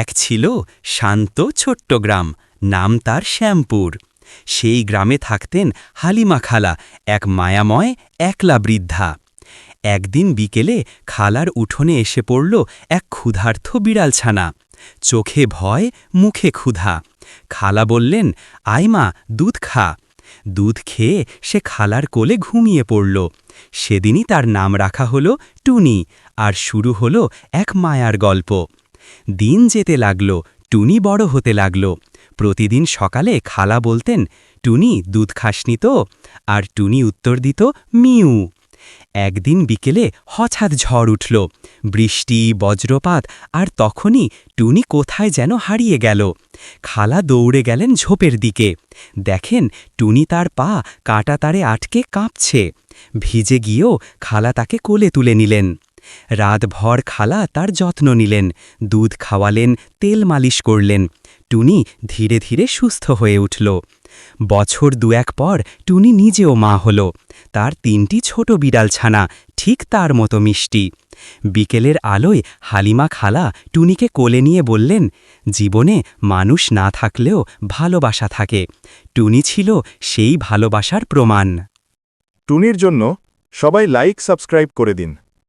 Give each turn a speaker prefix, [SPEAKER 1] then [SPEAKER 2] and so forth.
[SPEAKER 1] এক ছিল শান্ত ছোট্ট গ্রাম, নাম তার শ্যামপুর। সেই গ্রামে থাকতেন হালিমা খালা, এক মায়াময় একলা বৃদ্ধা। একদিন বিকেলে খালার উঠোনে এসে পড়ল এক ক্ষুধার্ত বিড়ালছানা। চোখে ভয়, মুখে ক্ষুধা। খালা বললেন, আয় মা, দুধ খা। দুধ খেয়ে সে খালার কোলে ঘুমিয়ে পড়ল। সেদিনই তার নাম রাখা হল টুনি, আর শুরু হল এক মায়ার গল্প। দিন যেতে লাগল, টুনি বড় হতে লাগল। প্রতিদিন সকালে খালা বলতেন, টুনি দুধ খাসনি তো? আর টুনি উত্তর দিত, মিউ। একদিন বিকেলে হঠাৎ ঝড় উঠল, বৃষ্টি, বজ্রপাত, আর তখনই টুনি কোথায় যেন হারিয়ে গেল। খালা দৌড়ে গেলেন ঝোপের দিকে। দেখেন, টুনি তার পা কাটা তারে আটকে কাঁপছে। ভিজে গিয়েও খালা তাকে কোলে তুলে নিলেন। রাতভর খালা তার যত্ন নিলেন, দুধ খাওয়ালেন, তেল মালিশ করলেন। টুনি ধীরে ধীরে সুস্থ হয়ে উঠল। বছর দুয়েক পর টুনি নিজেও মা হল। তার ৩টি ছোট বিড়ালছানা, ঠিক তার মতো মিষ্টি। বিকেলের আলোয় হালিমা খালা টুনিকে কোলে নিয়ে বললেন, জীবনে মানুষ না থাকলেও ভালোবাসা থাকে। টুনি ছিল সেই ভালোবাসার প্রমাণ।
[SPEAKER 2] টুনির জন্য সবাই লাইক সাবস্ক্রাইব করে দিন।